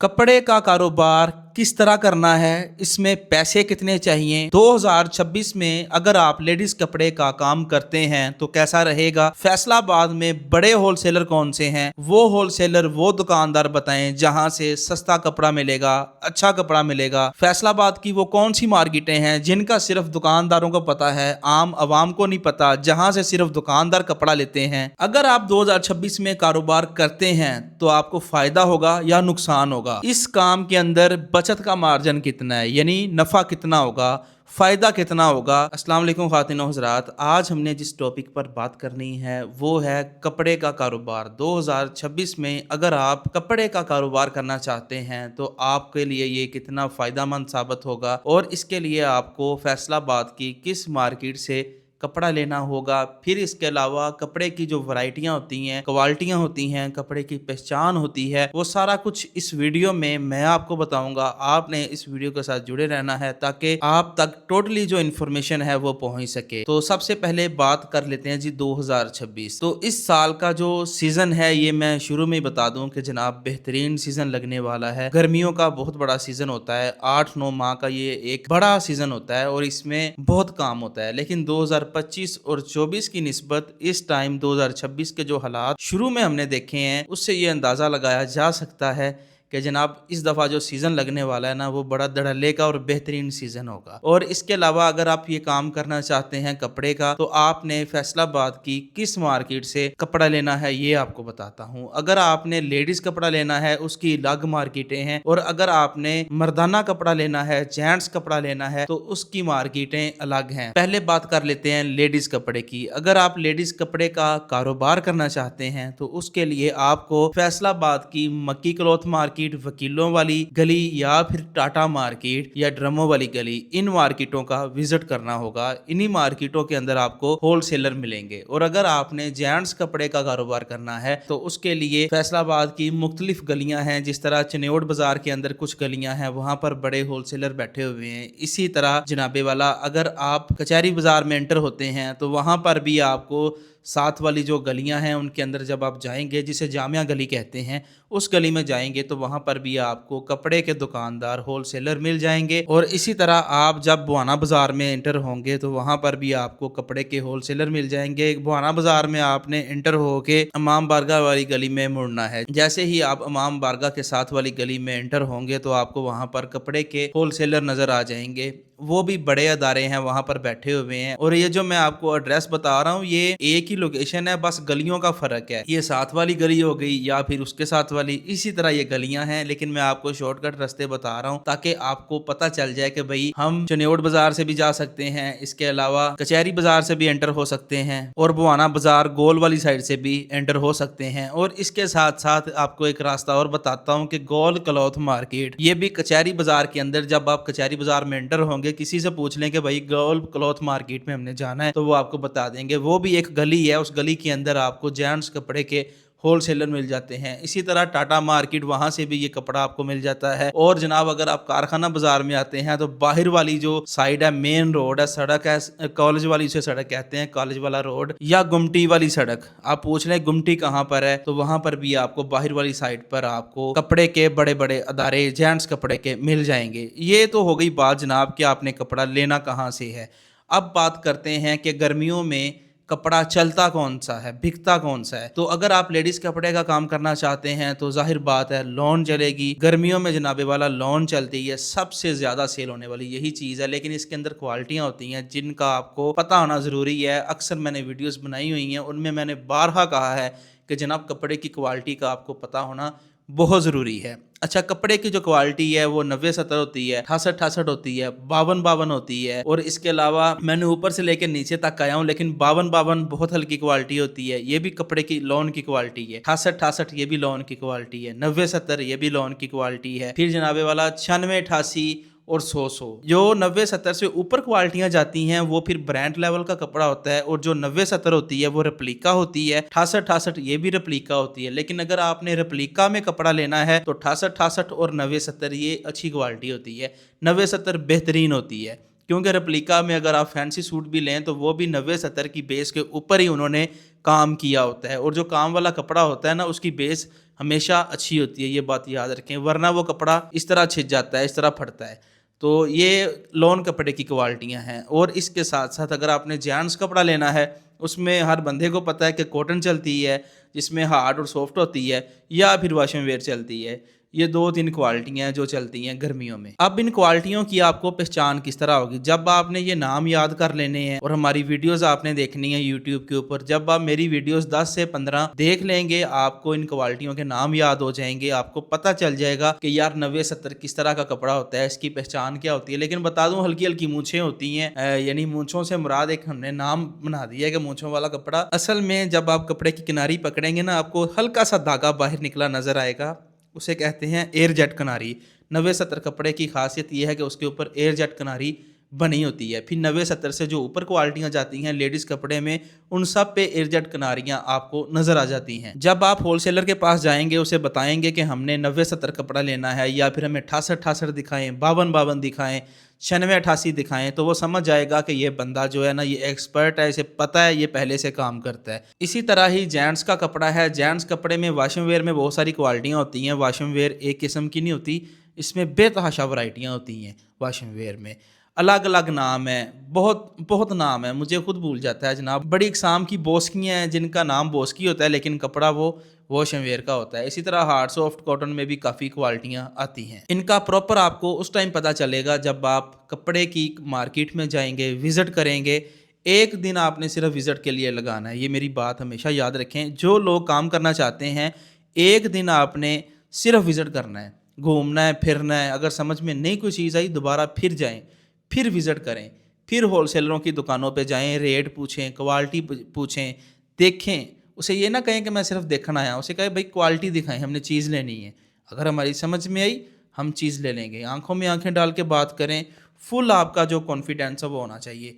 कपड़े का कारोबार किस तरह करना है, इसमें पैसे कितने चाहिए। 2026 में अगर आप लेडीज कपड़े का काम करते हैं तो कैसा रहेगा। फैसलाबाद में बड़े होलसेलर कौन से हैं, वो होलसेलर वो दुकानदार बताएं जहां से सस्ता कपड़ा मिलेगा, अच्छा कपड़ा मिलेगा। फैसलाबाद की वो कौन सी मार्केटें हैं जिनका सिर्फ दुकानदारों को पता है, आम आवाम को नहीं पता, जहां से सिर्फ दुकानदार कपड़ा लेते हैं। अगर आप 2026 में कारोबार करते हैं तो आपको फायदा होगा या नुकसान होगा। इस काम के अंदर बचत का मार्जिन कितना है, यानी नफा कितना होगा, फायदा कितना होगा। अस्सलाम वालेकुम खातिन हज़रात, आज हमने जिस टॉपिक पर बात करनी है वो है कपड़े का कारोबार। 2026 में अगर आप कपड़े का कारोबार करना चाहते हैं तो आपके लिए ये कितना फ़ायदेमंद साबित होगा और इसके लिए आपको फैसलाबाद की किस मार्केट से कपड़ा लेना होगा। फिर इसके अलावा कपड़े की जो वैरायटियां होती हैं, क्वालिटियां होती हैं, कपड़े की पहचान होती है, वो सारा कुछ इस वीडियो में मैं आपको बताऊंगा। आपने इस वीडियो के साथ जुड़े रहना है ताकि आप तक टोटली जो इन्फॉर्मेशन है वो पहुंच सके। तो सबसे पहले बात कर लेते हैं जी 2026। तो इस साल का जो सीजन है ये मैं शुरू में ही बता दूं कि जनाब बेहतरीन सीजन लगने वाला है। गर्मियों का बहुत बड़ा सीजन होता है, 8-9 माह का ये एक बड़ा सीजन होता है और इसमें बहुत काम होता है। लेकिन 2025 और 24 की निस्बत इस टाइम 2026 के जो हालात शुरू में हमने देखे हैं उससे ये अंदाज़ा लगाया जा सकता है कि जनाब इस दफ़ा जो सीज़न लगने वाला है ना वो बड़ा धड़ल्ले का और बेहतरीन सीज़न होगा। और इसके अलावा अगर आप ये काम करना चाहते हैं कपड़े का तो आपने फैसलाबाद की किस मार्केट से कपड़ा लेना है ये आपको बताता हूँ। अगर आपने लेडीज़ कपड़ा लेना है उसकी अलग मार्केटें हैं और अगर आपने मर्दाना कपड़ा लेना है, जेंट्स कपड़ा लेना है तो उसकी मार्केटें अलग हैं। पहले बात कर लेते हैं लेडीज़ कपड़े की। अगर आप लेडीज़ कपड़े का कारोबार करना चाहते हैं तो उसके लिए आपको फैसलाबाद की मक्की क्लॉथ मार्केट, वकीलों वाली गली या फिर टाटा मार्केट या ड्रमो वाली गली, इन मार्केटों का विजिट करना होगा। इन्हीं मार्केटों के अंदर आपको होलसेलर मिलेंगे। और अगर आपने जेंट्स कपड़े का कारोबार करना है तो उसके लिए फैसलाबाद की मुख्तलिफ गलियां हैं। जिस तरह चनेोड़ बाजार के अंदर कुछ गलियां हैं वहां पर बड़े होलसेलर बैठे हुए हैं। इसी तरह जनाबे वाला अगर आप कचहरी बाजार में एंटर होते हैं तो वहां पर भी आपको साथ वाली जो गलियां हैं उनके अंदर जब आप जाएंगे, जिसे जामिया गली कहते हैं, उस गली में जाएंगे तो वहां पर भी आपको कपड़े के दुकानदार होलसेलर मिल जाएंगे। और इसी तरह आप जब बुआना बाजार में एंटर होंगे तो वहां पर भी आपको कपड़े के होलसेलर मिल जाएंगे। बुआना बाजार में आपने एंटर होके इमाम बारगाह वाली गली में मुड़ना है। जैसे ही आप इमाम बारगाह के साथ वाली गली में एंटर होंगे तो आपको वहां पर कपड़े के होलसेलर नजर आ जाएंगे। वो भी बड़े अदारे हैं वहां पर बैठे हुए हैं। और ये जो मैं आपको एड्रेस बता रहा हूँ ये एक ही लोकेशन है, बस गलियों का फर्क है। ये साथ वाली गली हो गई या फिर उसके साथ वाली, इसी तरह ये गलियां हैं। लेकिन मैं आपको शॉर्टकट रास्ते बता रहा हूँ ताकि आपको पता चल जाए कि भाई हम चनेोड़ बाजार से भी जा सकते हैं, इसके अलावा कचहरी बाजार से भी एंटर हो सकते हैं और बुआना बाजार गोल वाली साइड से भी एंटर हो सकते हैं। और इसके साथ साथ आपको एक रास्ता और बताता हूँ कि गोल क्लॉथ मार्केट ये भी कचहरी बाजार के अंदर, जब आप कचहरी बाजार में एंटर होंगे किसी से पूछ लें कि भाई गोल क्लॉथ मार्केट में हमने जाना है तो वो आपको बता देंगे। वो भी एक गली है, उस गली के अंदर आपको जेंट्स कपड़े के होलसेलर मिल जाते हैं। इसी तरह टाटा मार्केट, वहां से भी ये कपड़ा आपको मिल जाता है। और जनाब अगर आप कारखाना बाजार में आते हैं तो बाहर वाली जो साइड है, मेन रोड है, सड़क है, कॉलेज वाली से सड़क कहते हैं, कॉलेज वाला रोड या गुमटी वाली सड़क, आप पूछ लें गुमटी कहाँ पर है तो वहां पर भी आपको बाहर वाली साइड पर आपको कपड़े के बड़े बड़े अदारे जेंट्स कपड़े के मिल जाएंगे। ये तो हो गई बात जनाब कि आपने कपड़ा लेना कहाँ से है। अब बात करते हैं कि गर्मियों में कपड़ा चलता कौन सा है, बिकता कौन सा है। तो अगर आप लेडीज कपड़े का काम करना चाहते हैं तो जाहिर बात है लॉन चलेगी। गर्मियों में जनाबे वाला लॉन चलती है, सबसे ज्यादा सेल होने वाली यही चीज है। लेकिन इसके अंदर क्वालिटियां होती हैं जिनका आपको पता होना जरूरी है। अक्सर मैंने वीडियोस बनाई हुई हैं, उनमें मैंने बारहा कहा है कि जनाब कपड़े की क्वालिटी का आपको पता होना बहुत ज़रूरी है। अच्छा, कपड़े की जो क्वालिटी है वो 90-70 होती है, 68-68 होती है, 52-52 होती है। और इसके अलावा मैंने ऊपर से लेकर नीचे तक आया हूँ, लेकिन 52-52 बहुत हल्की क्वालिटी होती है, ये भी कपड़े की लॉन की क्वालिटी है। 68-68 ये भी लॉन की क्वालिटी है। 90-70 ये भी लॉन की क्वालिटी है। फिर जनाबे वाला 96-88 और 100 जो 90-70 से ऊपर क्वालिटियां जाती हैं वो फिर ब्रांड लेवल का कपड़ा होता है। और जो 90-70 होती है वो रेप्लिका होती है। 68-68 ये भी रेप्लिका होती है। लेकिन अगर आपने रेप्लिका में कपड़ा लेना है तो 68-68 और 90-70 ये अच्छी क्वालिटी होती है, 90-70 बेहतरीन होती है। क्योंकि रेप्लिका में अगर आप फैंसी सूट भी लें तो वो भी 90-70 की बेस के ऊपर ही उन्होंने काम किया होता है, और जो काम वाला कपड़ा होता है ना उसकी बेस हमेशा अच्छी होती है, ये बात याद रखें, वरना वो कपड़ा इस तरह छिद जाता है, इस तरह फटता है। तो ये लॉन कपड़े की क्वालिटियाँ हैं। और इसके साथ साथ अगर आपने जेंट्स कपड़ा लेना है, उसमें हर बंदे को पता है कि कॉटन चलती है जिसमें हार्ड और सॉफ्ट होती है, या फिर वाशम वेयर चलती है। ये 2-3 क्वालिटियाँ हैं जो चलती हैं गर्मियों में। अब इन क्वालिटियों की आपको पहचान किस तरह होगी, जब आपने ये नाम याद कर लेने हैं और हमारी वीडियोस आपने देखनी है यूट्यूब के ऊपर। जब आप मेरी वीडियोस 10 से 15 देख लेंगे, आपको इन क्वालिटियों के नाम याद हो जाएंगे, आपको पता चल जाएगा कि यार 90-70 किस तरह का कपड़ा होता है, इसकी पहचान क्या होती है। लेकिन बता दूं, हल्की हल्की मूछें होती हैं, यानी मूछों से मुराद एक हमने नाम बना दिया है कि मूछों वाला कपड़ा। असल में जब आप कपड़े की किनारी पकड़ेंगे ना, आपको हल्का सा धागा बाहर निकला नजर आएगा, उसे कहते हैं एयर जेट किनारी। 90-70 कपड़े की खासियत यह है कि उसके ऊपर एयर जेट किनारी बनी होती है। फिर 90-70 से जो ऊपर क्वालिटियां जाती हैं लेडीज़ कपड़े में, उन सब पे एयर जेट किनारियां आपको नज़र आ जाती हैं। जब आप होलसेलर के पास जाएंगे, उसे बताएंगे कि हमने 90-70 कपड़ा लेना है, या फिर हमें 68-68 दिखाएं, 52-52 दिखाएं, 96-88 दिखाएं, तो वो समझ जाएगा कि ये बंदा जो है ना, ये एक्सपर्ट है, इसे पता है, ये पहले से काम करता है। इसी तरह ही जेंट्स का कपड़ा है। जेंट्स कपड़े में वाशम वेयर में बहुत सारी क्वालिटियाँ होती हैं। वाशम वेयर एक किस्म की नहीं होती, इसमें बेतहाशा वैरायटियाँ होती हैं। वाशम वेयर में अलग अलग नाम है, बहुत बहुत नाम है, मुझे खुद भूल जाता है जनाब। बड़ी इकसाम की बोस्कियाँ हैं जिनका नाम बोस्की होता है, लेकिन कपड़ा वो वॉश एंड वेयर का होता है। इसी तरह हार्ड सॉफ्ट कॉटन में भी काफ़ी क्वालिटियाँ आती हैं। इनका प्रॉपर आपको उस टाइम पता चलेगा जब आप कपड़े की मार्केट में जाएंगे, विज़िट करेंगे। एक दिन आपने सिर्फ विज़िट के लिए लगाना है, ये मेरी बात हमेशा याद रखें। जो लोग काम करना चाहते हैं, एक दिन आपने सिर्फ विज़िट करना है, घूमना है, फिरना है। अगर समझ में नहीं कोई चीज़ आई, दोबारा फिर जाएँ, फिर विज़िट करें, फिर होलसेलरों की दुकानों पे जाएं, रेट पूछें, क्वालिटी पूछें, देखें। उसे ये ना कहें कि मैं सिर्फ देखना आया, उसे कहें भाई क्वालिटी दिखाएं, हमने चीज़ लेनी है। अगर हमारी समझ में आई, हम चीज़ ले लेंगे। आंखों में आंखें डाल के बात करें, फुल आपका जो कॉन्फिडेंस है वो होना चाहिए,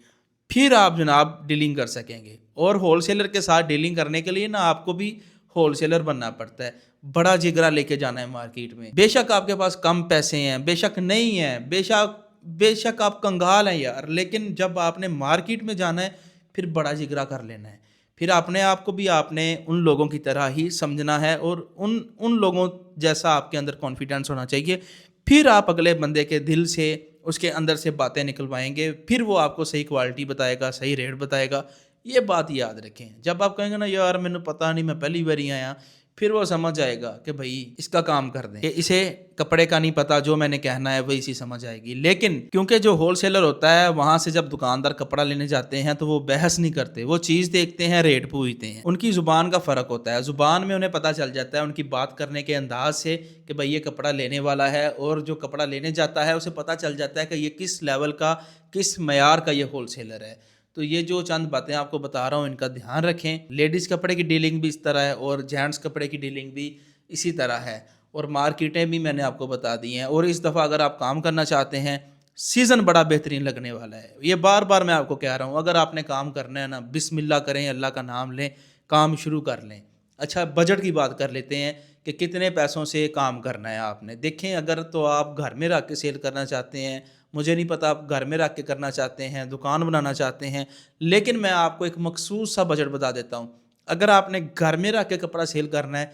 फिर आप जनाब डीलिंग कर सकेंगे। और होलसेलर के साथ डीलिंग करने के लिए ना आपको भी होलसेलर बनना पड़ता है, बड़ा जिगरा लेके जाना है मार्केट में। बेशक आपके पास कम पैसे हैं, बेशक नहीं है, बेशक आप कंगाल हैं यार, लेकिन जब आपने मार्केट में जाना है, फिर बड़ा जिगरा कर लेना है। फिर अपने आप को भी आपने उन लोगों की तरह ही समझना है, और उन लोगों जैसा आपके अंदर कॉन्फिडेंस होना चाहिए। फिर आप अगले बंदे के दिल से, उसके अंदर से बातें निकलवाएंगे, फिर वो आपको सही क्वालिटी बताएगा, सही रेट बताएगा। ये बात याद रखें। जब आप कहेंगे ना यार मैंने पता नहीं, मैं पहली बार ही आया, फिर वो समझ जाएगा कि भाई इसका काम कर दें, कि इसे कपड़े का नहीं पता, जो मैंने कहना है वही सी समझ आएगी। लेकिन क्योंकि जो होलसेलर होता है, वहां से जब दुकानदार कपड़ा लेने जाते हैं तो वो बहस नहीं करते, वो चीज़ देखते हैं, रेट पूछते हैं। उनकी ज़ुबान का फ़र्क होता है, ज़ुबान में उन्हें पता चल जाता है उनकी बात करने के अंदाज से कि भाई ये कपड़ा लेने वाला है, और जो कपड़ा लेने जाता है उसे पता चल जाता है कि ये किस लेवल का, किस मयार का ये होलसेलर है। तो ये जो चंद बातें आपको बता रहा हूँ, इनका ध्यान रखें। लेडीज़ कपड़े की डीलिंग भी इस तरह है, और जेंट्स कपड़े की डीलिंग भी इसी तरह है, और मार्केटें भी मैंने आपको बता दी हैं। और इस दफ़ा अगर आप काम करना चाहते हैं, सीज़न बड़ा बेहतरीन लगने वाला है। ये बार बार मैं आपको कह रहा हूँ, अगर आपने काम करना है ना, बिस्मिल्लाह करें, अल्लाह का नाम लें, काम शुरू कर लें। अच्छा, बजट की बात कर लेते हैं कि कितने पैसों से काम करना है आपने। देखें, अगर तो आप घर में रख के सेल करना चाहते हैं, मुझे नहीं पता आप घर में रख के करना चाहते हैं, दुकान बनाना चाहते हैं, लेकिन मैं आपको एक मखसूस सा बजट बता देता हूँ। अगर आपने घर में रख के कपड़ा सेल करना है,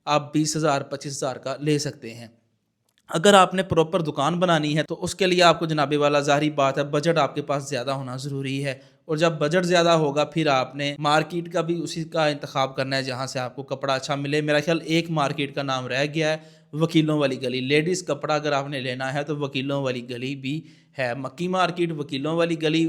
आप 20,000 25,000 का ले सकते हैं। अगर आपने प्रॉपर दुकान बनानी है तो उसके लिए आपको जनाबे वाला, ज़ाहिर बात है, बजट आपके पास ज़्यादा होना ज़रूरी है। और जब बजट ज़्यादा होगा, फिर आपने मार्केट का भी उसी का इंतखाब करना है जहाँ से आपको कपड़ा अच्छा मिले। मेरा ख्याल एक मार्केट का नाम रह गया है, वकीलों वाली गली। लेडीज़ कपड़ा अगर आपने लेना है तो वकीलों वाली गली भी है, मक्की मार्केट, वकीलों वाली गली,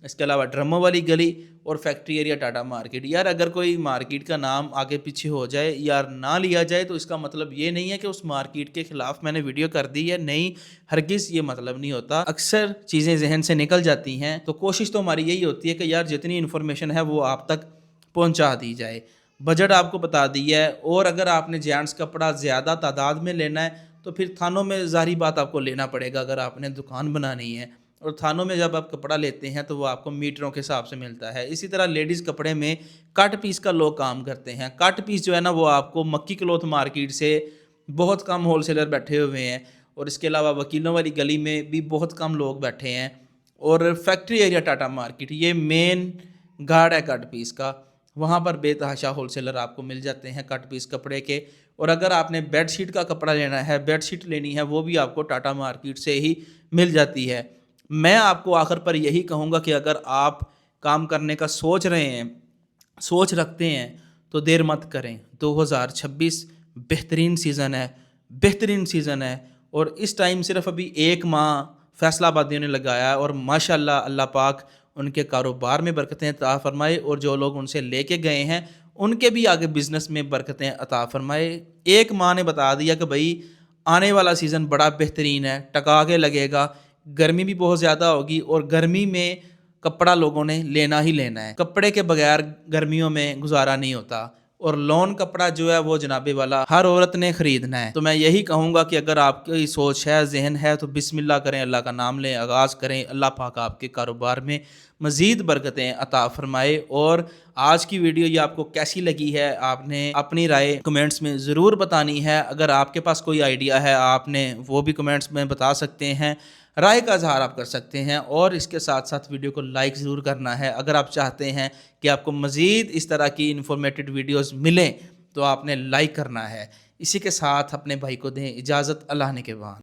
इसके अलावा ड्रमों वाली गली, और फैक्ट्री एरिया टाटा मार्केट। यार अगर कोई मार्केट का नाम आगे पीछे हो जाए या ना लिया जाए तो इसका मतलब ये नहीं है कि उस मार्केट के खिलाफ मैंने वीडियो कर दी है, नहीं, हरगिज़ ये मतलब नहीं होता। अक्सर चीज़ें जहन से निकल जाती हैं, तो कोशिश तो हमारी यही होती है कि यार जितनी इन्फॉर्मेशन है वो आप तक पहुंचा दी जाए। बजट आपको बता दी है। और अगर आपने जेंट्स कपड़ा ज़्यादा तादाद में लेना है तो फिर थानों में ज़ाहिर बात आपको लेना पड़ेगा, अगर आपने दुकान बनानी है। और थानों में जब आप कपड़ा लेते हैं तो वो आपको मीटरों के हिसाब से मिलता है। इसी तरह लेडीज़ कपड़े में कट पीस का लोग काम करते हैं। कट पीस जो है ना, वो आपको मक्की क्लॉथ मार्केट से बहुत कम होलसेलर बैठे हुए हैं, और इसके अलावा वकीलों वाली गली में भी बहुत कम लोग बैठे हैं। और फैक्ट्री एरिया टाटा मार्केट, ये मेन गार्ड है कट पीस का, वहाँ पर बेतहाशा होलसेलर आपको मिल जाते हैं कट पीस कपड़े के। और अगर आपने बेडशीट का कपड़ा लेना है, बेडशीट लेनी है, वो भी आपको टाटा मार्केट से ही मिल जाती है। मैं आपको आखिर पर यही कहूँगा कि अगर आप काम करने का सोच रहे हैं, सोच रखते हैं, तो देर मत करें। 2026 बेहतरीन सीज़न है, बेहतरीन सीज़न है। और इस टाइम सिर्फ अभी 1 माह फैसलाबादियों ने लगाया है और माशाल्लाह अल्लाह पाक उनके कारोबार में बरकतें अता फरमाए और जो लोग उनसे लेके गए हैं उनके भी आगे बिजनेस में बरकतें अता फरमाए। 1 माह ने बता दिया कि भाई आने वाला सीज़न बड़ा बेहतरीन है, टका के लगेगा। गर्मी भी बहुत ज़्यादा होगी और गर्मी में कपड़ा लोगों ने लेना ही लेना है, कपड़े के बगैर गर्मियों में गुजारा नहीं होता। और लॉन कपड़ा जो है वो जनाबे वाला हर औरत ने खरीदना है। तो मैं यही कहूँगा कि अगर आपकी सोच है, जहन है, तो बिस्मिल्लाह करें, अल्लाह का नाम लें, आगाज़ करें। अल्लाह पाक आपके कारोबार में मज़ीद बरकतें अता फरमाए। और आज की वीडियो ये आपको कैसी लगी है, आपने अपनी राय कमेंट्स में ज़रूर बतानी है। अगर आपके पास कोई आइडिया है, आपने वो भी कमेंट्स में बता सकते हैं, राय का इजहार आप कर सकते हैं। और इसके साथ साथ वीडियो को लाइक ज़रूर करना है। अगर आप चाहते हैं कि आपको मज़ीद इस तरह की इन्फॉर्मेटिव वीडियोस मिलें तो आपने लाइक करना है। इसी के साथ अपने भाई को दें इजाज़त, अल्लाह ने के बाद।